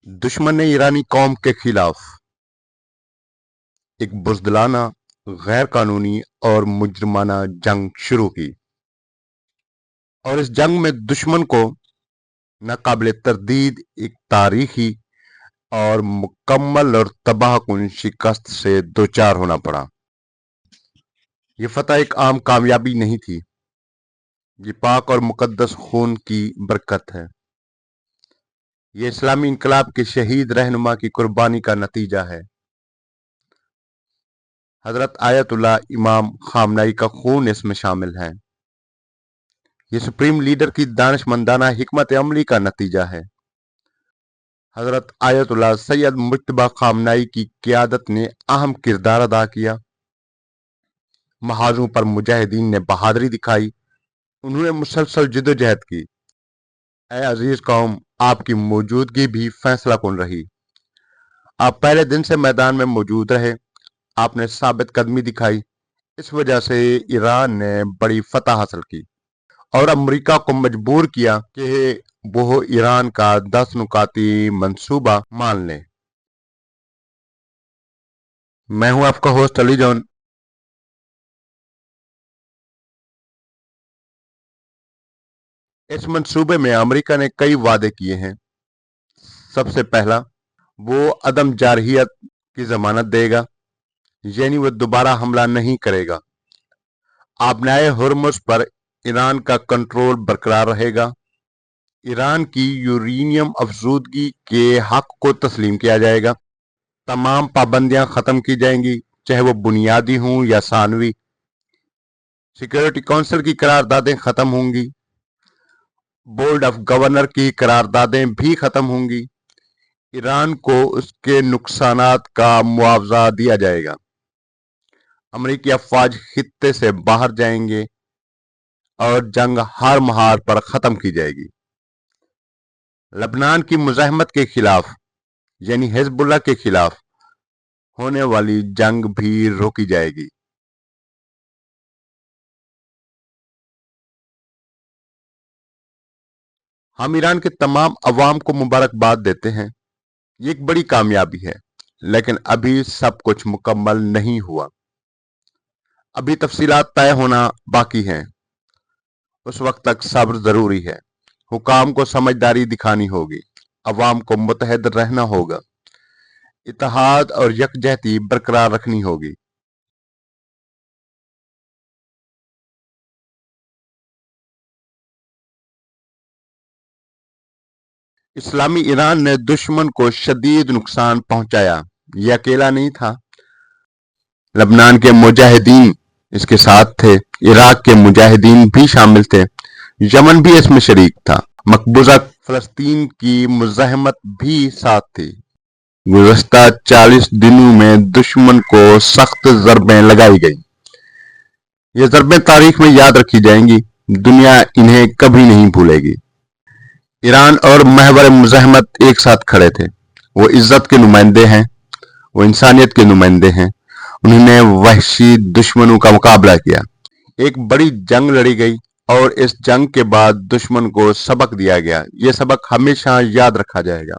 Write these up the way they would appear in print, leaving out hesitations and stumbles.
दुश्मन ने ईरानी कौम के खिलाफ एक बुज़दिलाना, गैर कानूनी और मुजरिमाना जंग शुरू की और इस जंग में दुश्मन को नाकाबिले तरदीद एक तारीखी और मुकम्मल और तबाहकुन शिकस्त से दोचार होना पड़ा। ये फतह एक आम कामयाबी नहीं थी, ये पाक और मुकद्दस खून की बरकत है। ये इस्लामी इनकलाब के शहीद रहनुमा की कुर्बानी का नतीजा है। हजरत आयतुल्लाह इमाम खामनाई का खून इसमें शामिल है। ये सुप्रीम लीडर की दानिशमंदाना हिकमत अमली का नतीजा है। हजरत आयतुल्लाह सैयद मुज्तबा खामनाई की क़ियादत ने अहम किरदार अदा किया। महाजों पर मुजाहिदीन ने बहादुरी दिखाई, उन्होंने मुसलसल जिदोजहद की। ऐ अजीज कौम, आपकी मौजूदगी भी फैसला कुन रही। आप पहले दिन से मैदान में मौजूद रहे, आपने साबित कदमी दिखाई। इस वजह से ईरान ने बड़ी फतह हासिल की और अमेरिका को मजबूर किया कि वो ईरान का 10 नुकाती मंसूबा मान ले। मैं हूं आपका होस्ट अली जॉन। इस मंसूबे में अमेरिका ने कई वादे किए हैं। सबसे पहला, वो अदम जारहियत की जमानत देगा, यानी वो दोबारा हमला नहीं करेगा। आबनाए हुर्मुज पर ईरान का कंट्रोल बरकरार रहेगा। ईरान की यूरेनियम अफजूदगी के हक को तस्लीम किया जाएगा। तमाम पाबंदियां खत्म की जाएंगी, चाहे वो बुनियादी हों या सानवी। सिक्योरिटी काउंसिल की करारदादें खत्म होंगी। बोर्ड ऑफ गवर्नर की करारदादें भी खत्म होंगी। ईरान को उसके नुकसानात का मुआवजा दिया जाएगा। अमरीकी अफवाज खित्ते से बाहर जाएंगे और जंग हर महार पर खत्म की जाएगी। लबनान की मुजाहिमत के खिलाफ यानी हिजबुल्लाह के खिलाफ होने वाली जंग भी रोकी जाएगी। हम ईरान के तमाम अवाम को मुबारकबाद देते हैं। ये एक बड़ी कामयाबी है, लेकिन अभी सब कुछ मुकम्मल नहीं हुआ। अभी तफसीलात तय होना बाकी हैं। उस वक्त तक सब्र जरूरी है। हुकाम को समझदारी दिखानी होगी, अवाम को मुतहद रहना होगा, इत्तेहाद और यकजहती बरकरार रखनी होगी। इस्लामी ईरान ने दुश्मन को शदीद नुकसान पहुंचाया। ये अकेला नहीं था, लबनान के मुजाहिदीन इसके साथ थे, इराक के मुजाहिदीन भी शामिल थे, यमन भी इसमें शरीक था, मकबूजा फलस्तीन की मुजाहिमत भी साथ थी। गुज़श्ता 40 दिनों में दुश्मन को सख्त ज़रबें लगाई गई। ये ज़रबें तारीख में याद रखी जाएंगी, दुनिया इन्हें कभी नहीं भूलेगी। ईरान और महवर मुजाहिमत एक साथ खड़े थे। वो इज्जत के नुमाइंदे हैं, वो इंसानियत के नुमाइंदे हैं। उन्होंने वहशी दुश्मनों का मुकाबला किया। एक बड़ी जंग लड़ी गई और इस जंग के बाद दुश्मन को सबक दिया गया। ये सबक हमेशा याद रखा जाएगा।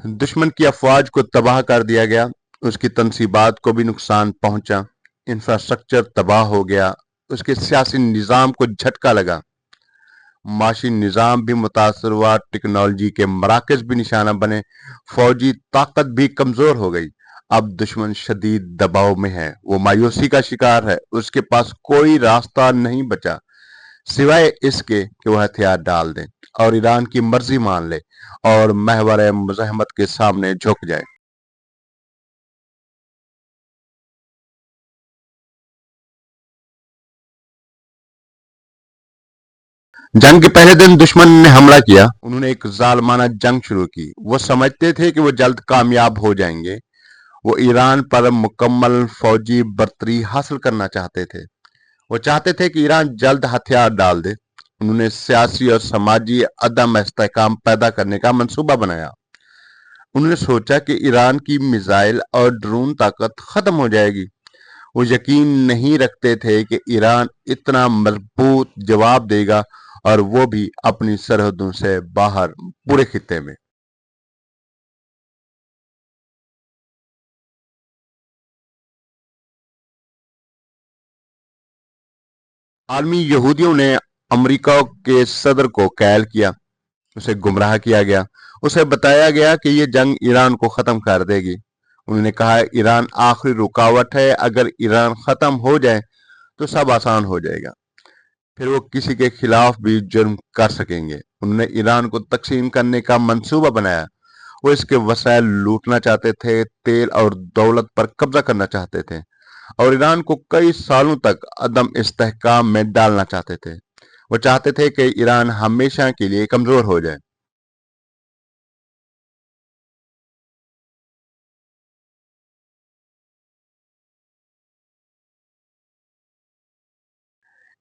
दुश्मन की अफवाज को तबाह कर दिया गया, उसकी तनसीबात को भी नुकसान पहुंचा, इंफ्रास्ट्रक्चर तबाह हो गया, उसके सियासी निज़ाम को झटका लगा, माशी निज़ाम भी मुतासर हुआ, टेक्नोलॉजी के मराकज भी निशाना बने, फौजी ताकत भी कमज़ोर हो गई। अब दुश्मन शदीद दबाव में है, वो मायूसी का शिकार है, उसके पास कोई रास्ता नहीं बचा सिवाय इसके कि वह हथियार डाल दें और ईरान की मर्जी मान ले और महवर मुजाहिमत के सामने झुक जाए। जंग के पहले दिन दुश्मन ने हमला किया। उन्होंने एक जालमाना जंग शुरू की। वो समझते थे कि वो जल्द कामयाब हो जाएंगे। वो ईरान पर मुकम्मल फौजी बर्तरी हासिल करना चाहते थे। वो चाहते थे कि ईरान जल्द हथियार डाल दे। उन्होंने सियासी और समाजी अदम इस्तेहकाम पैदा करने का मंसूबा बनाया। उन्होंने सोचा कि ईरान की मिसाइल और ड्रोन ताकत खत्म हो जाएगी। وہ یقین نہیں رکھتے تھے کہ ایران اتنا مضبوط جواب دے گا اور وہ بھی اپنی سرحدوں سے باہر پورے خطے میں۔ عالمی یہودیوں نے امریکہ کے صدر کو قید کیا، اسے گمراہ کیا گیا، اسے بتایا گیا کہ یہ جنگ ایران کو ختم کر دے گی۔ انہوں نے کہا ایران آخری رکاوٹ ہے، اگر ایران ختم ہو جائے تو سب آسان ہو جائے گا، پھر وہ کسی کے خلاف بھی جرم کر سکیں گے۔ انہوں نے ایران کو تقسیم کرنے کا منصوبہ بنایا، وہ اس کے وسائل لوٹنا چاہتے تھے، تیل اور دولت پر قبضہ کرنا چاہتے تھے اور ایران کو کئی سالوں تک عدم استحکام میں ڈالنا چاہتے تھے۔ وہ چاہتے تھے کہ ایران ہمیشہ کے لیے کمزور ہو جائے۔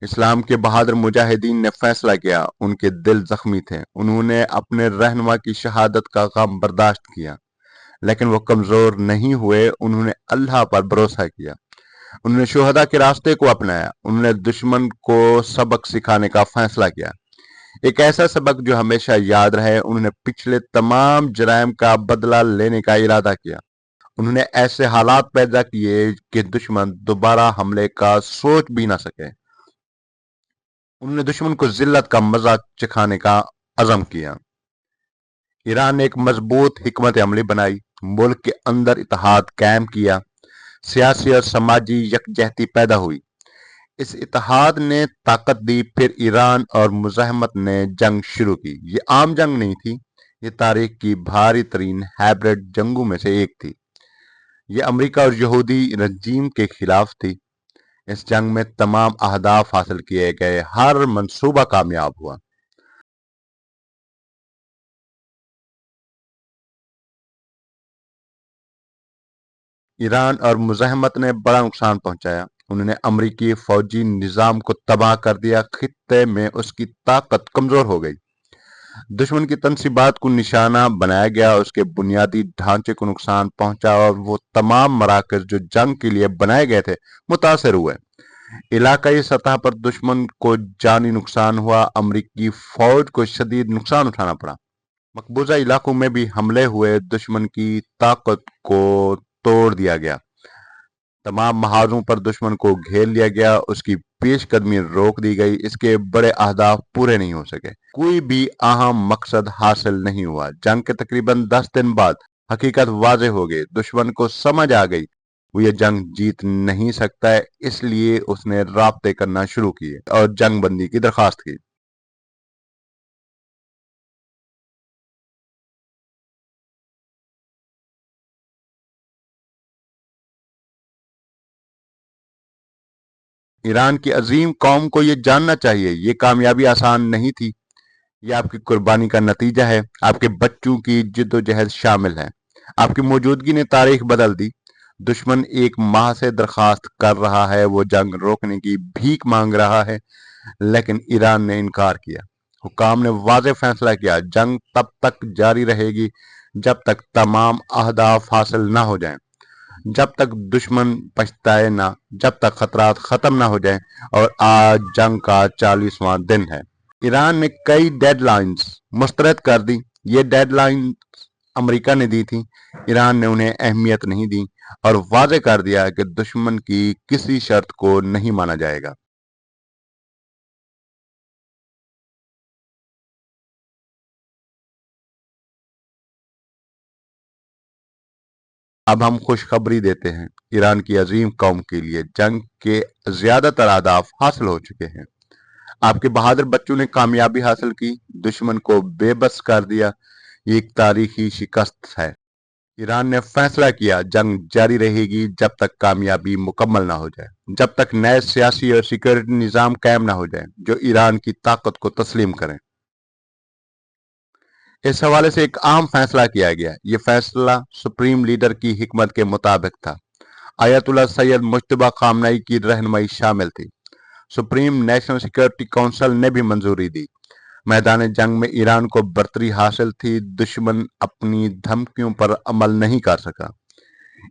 اسلام کے بہادر مجاہدین نے فیصلہ کیا، ان کے دل زخمی تھے، انہوں نے اپنے رہنما کی شہادت کا غم برداشت کیا، لیکن وہ کمزور نہیں ہوئے، انہوں نے اللہ پر بھروسہ کیا، انہوں نے شہداء کے راستے کو اپنایا، انہوں نے دشمن کو سبق سکھانے کا فیصلہ کیا، ایک ایسا سبق جو ہمیشہ یاد رہے۔ انہوں نے پچھلے تمام جرائم کا بدلہ لینے کا ارادہ کیا، انہوں نے ایسے حالات پیدا کیے کہ دشمن دوبارہ حملے کا سوچ بھی نہ سکے، انہوں نے دشمن کو ذلت کا مزہ چکھانے کا عزم کیا۔ ایران نے ایک مضبوط حکمت عملی بنائی، ملک کے اندر اتحاد قائم کیا، سیاسی اور سماجی یکجہتی پیدا ہوئی، اس اتحاد نے طاقت دی، پھر ایران اور مزاحمت نے جنگ شروع کی۔ یہ عام جنگ نہیں تھی، یہ تاریخ کی بھاری ترین ہائبرڈ جنگوں میں سے ایک تھی، یہ امریکہ اور یہودی رجیم کے خلاف تھی۔ اس جنگ میں تمام اہداف حاصل کیے گئے، ہر منصوبہ کامیاب ہوا۔ ایران اور مزاحمت نے بڑا نقصان پہنچایا، انہوں نے امریکی فوجی نظام کو تباہ کر دیا، خطے میں اس کی طاقت کمزور ہو گئی، دشمن کی تنصیبات کو نشانہ بنایا گیا، اس کے بنیادی ڈھانچے کو نقصان پہنچا اور وہ تمام مراکز جو جنگ کے لیے بنائے گئے تھے متاثر ہوئے۔ علاقائی سطح پر دشمن کو جانی نقصان ہوا، امریکی فوج کو شدید نقصان اٹھانا پڑا، مقبوضہ علاقوں میں بھی حملے ہوئے، دشمن کی طاقت کو توڑ دیا گیا، تمام محاذوں پر دشمن کو گھیر لیا گیا، اس کی پیش قدمی روک دی گئی، اس کے بڑے اہداف پورے نہیں ہو سکے، کوئی بھی اہم مقصد حاصل نہیں ہوا۔ جنگ کے تقریباً 10 دن بعد حقیقت واضح ہو گئی، دشمن کو سمجھ آ گئی وہ یہ جنگ جیت نہیں سکتا ہے، اس لیے اس نے رابطے کرنا شروع کیے اور جنگ بندی کی درخواست کی۔ ایران کی عظیم قوم کو یہ جاننا چاہیے یہ کامیابی آسان نہیں تھی، یہ آپ کی قربانی کا نتیجہ ہے، آپ کے بچوں کی جد و جہد شامل ہے، آپ کی موجودگی نے تاریخ بدل دی، دشمن ایک ماہ سے درخواست کر رہا ہے، وہ جنگ روکنے کی بھیک مانگ رہا ہے، لیکن ایران نے انکار کیا، حکام نے واضح فیصلہ کیا، جنگ تب تک جاری رہے گی جب تک تمام اہداف حاصل نہ ہو جائیں، جب تک دشمن پچھتائے نہ، جب تک خطرات ختم نہ ہو جائیں، اور آج جنگ کا 40واں دن ہے۔ ایران نے کئی ڈیڈ لائنز مسترد کر دی، یہ ڈیڈ لائنز امریکہ نے دی تھی، ایران نے انہیں اہمیت نہیں دی اور واضح کر دیا کہ دشمن کی کسی شرط کو نہیں مانا جائے گا۔ اب ہم خوشخبری دیتے ہیں، ایران کی عظیم قوم کے لیے جنگ کے زیادہ تر اہداف حاصل ہو چکے ہیں، آپ کے بہادر بچوں نے کامیابی حاصل کی، دشمن کو بے بس کر دیا، یہ ایک تاریخی شکست ہے۔ ایران نے فیصلہ کیا جنگ جاری رہے گی جب تک کامیابی مکمل نہ ہو جائے، جب تک نئے سیاسی اور سیکورٹی نظام قائم نہ ہو جائے جو ایران کی طاقت کو تسلیم کریں۔ اس حوالے سے ایک اہم فیصلہ کیا گیا، یہ فیصلہ سپریم لیڈر کی حکمت کے مطابق تھا، آیت اللہ سید مجتبی خامنئی کی رہنمائی شامل تھی، سپریم نیشنل سیکورٹی کونسل نے بھی منظوری دی، میدان جنگ میں ایران کو برتری حاصل تھی، دشمن اپنی دھمکیوں پر عمل نہیں کر سکا،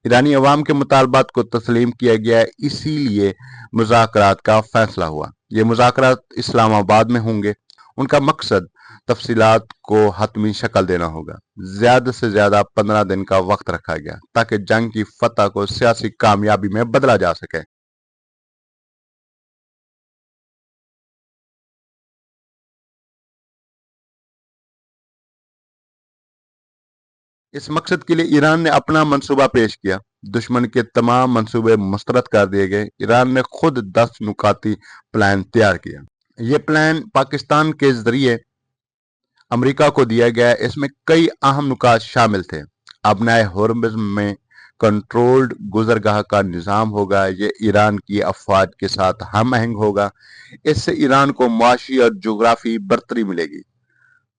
ईरानी अवाम के मुतालबात को तस्लीम किया गया, इसीलिए मुज़ाकरात का फैसला हुआ। ये मुज़ाकरात इस्लामाबाद में होंगे। उनका मकसद तफसीलात को हतमी शक्ल देना होगा। ज्यादा से ज्यादा 15 दिन का वक्त रखा गया ताकि जंग की फतह को सियासी कामयाबी में बदला जा सके। इस मकसद के लिए ईरान ने अपना मंसूबा पेश किया। दुश्मन के तमाम मंसूबे मुस्तरद कर दिए गए। ईरान ने खुद 10 नुकाती प्लान तैयार किया। ये प्लान पाकिस्तान के जरिए अमेरिका को दिया गया। इसमें कई अहम नुकात शामिल थे। अबनाए हॉर्मुज़ में कंट्रोल्ड गुजरगाह का निज़ाम होगा। ये ईरान की अफवाज के साथ हम आहंग होगा। इससे ईरान को मुआशी और जोग्राफी बरतरी मिलेगी।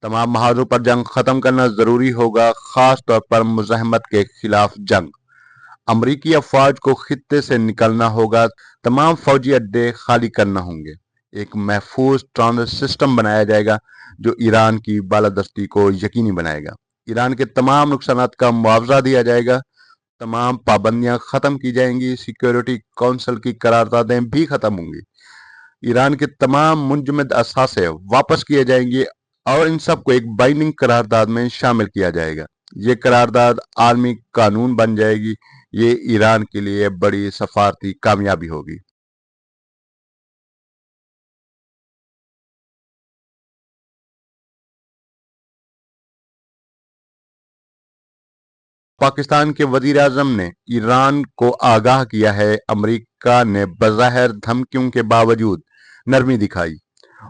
तमाम महाजों पर जंग खत्म करना जरूरी होगा, खास तौर पर मुजाहमत के खिलाफ जंग। अमरीकी अफवाज को खित्ते से निकलना होगा। तमाम फौजी अड्डे खाली करना होंगे। एक महफूज ट्रांजिट सिस्टम बनाया जाएगा जो ईरान की बालादस्ती को यकीनी बनाएगा। ईरान के तमाम नुकसानात का मुआवजा दिया जाएगा। तमाम पाबंदियां खत्म की जाएंगी। सिक्योरिटी काउंसिल की करारदादें भी खत्म होंगी। ईरान के तमाम मुंजमद असासे वापस किए जाएंगे और इन सब को एक बाइंडिंग करारदाद में शामिल किया जाएगा। ये करारदाद आलमी कानून बन जाएगी। ये ईरान के लिए बड़ी सफारती कामयाबी होगी। पाकिस्तान के वजीर आजम ने ईरान को आगाह किया है। अमेरिका ने बज़ाहिर धमकियों के बावजूद नरमी दिखाई।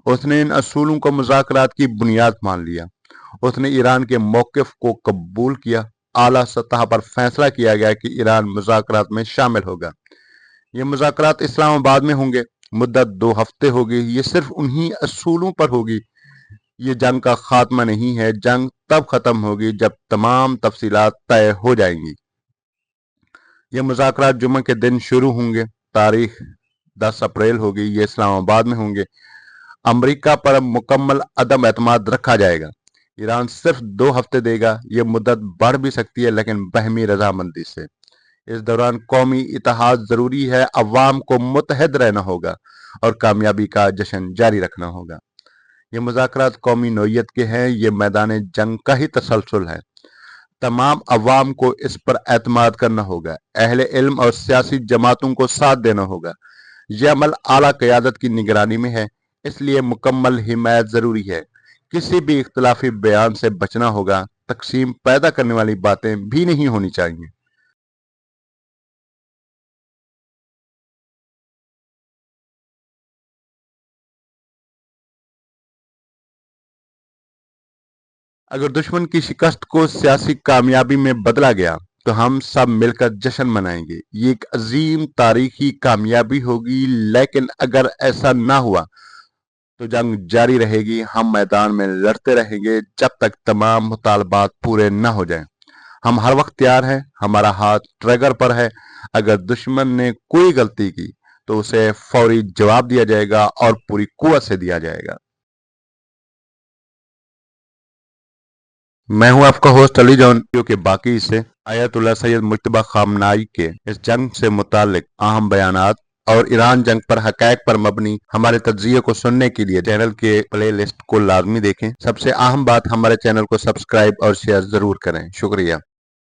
उसने इन असूलों को मुज़ाकरात की बुनियाद मान लिया। उसने ईरान के मौक़िफ़ को कबूल किया। आला सतह पर फैसला किया गया कि ईरान मुज़ाकरात में शामिल होगा। ये मुज़ाकरात इस्लामाबाद में होंगे। मुद्दत 2 हफ्ते होगी। ये सिर्फ उन्हीं असूलों पर होगी। ये जंग का खात्मा नहीं है। जंग तब खत्म होगी जब तमाम तफसीलात तय हो जाएंगी। ये मुज़ाकरात जुम्मे के दिन शुरू होंगे। तारीख 10 अप्रैल होगी। ये इस्लामाबाद में होंगे। अमेरिका पर मुकम्मल अदम एतमाद रखा जाएगा। ईरान सिर्फ 2 हफ्ते देगा। ये मुद्दत बढ़ भी सकती है, लेकिन बहमी रजामंदी से। इस दौरान कौमी इत्तेहाद जरूरी है। अवाम को मुत्तहद रहना होगा और कामयाबी का जश्न जारी रखना होगा। ये मुज़ाकरात कौमी नौयत के हैं। ये मैदान जंग का ही तसलसल है। तमाम अवाम को इस पर एतमाद करना होगा। अहले इल्म और सियासी जमातों को साथ देना होगा। यह अमल आला क़यादत की निगरानी में है, इसलिए मुकम्मल हिमायत जरूरी है। किसी भी इख्तलाफी बयान से बचना होगा। तकसीम पैदा करने वाली बातें भी नहीं होनी चाहिए। अगर दुश्मन की शिकस्त को सियासी कामयाबी में बदला गया तो हम सब मिलकर जश्न मनाएंगे। ये एक अजीम तारीखी कामयाबी होगी। लेकिन अगर ऐसा ना हुआ तो जंग जारी रहेगी। हम मैदान में लड़ते रहेंगे जब तक तमाम मुतालबात पूरे न हो जाएं। हम हर वक्त तैयार हैं। हमारा हाथ ट्रिगर पर है। अगर दुश्मन ने कोई गलती की तो उसे फौरी जवाब दिया जाएगा और पूरी कुव्वत से दिया जाएगा। मैं हूं आपका होस्ट अली जॉन। वीडियो के बाकी हिस्से आयतुल्लाह सैयद मुज्तबा खामनाई के इस जंग से मुतालिक अहम बयानात और ईरान जंग पर हकायक पर मबनी हमारे तज्जिये को सुनने के लिए चैनल के प्ले लिस्ट को लाजमी देखें। सबसे अहम बात, हमारे चैनल को सब्सक्राइब और शेयर जरूर करें। शुक्रिया।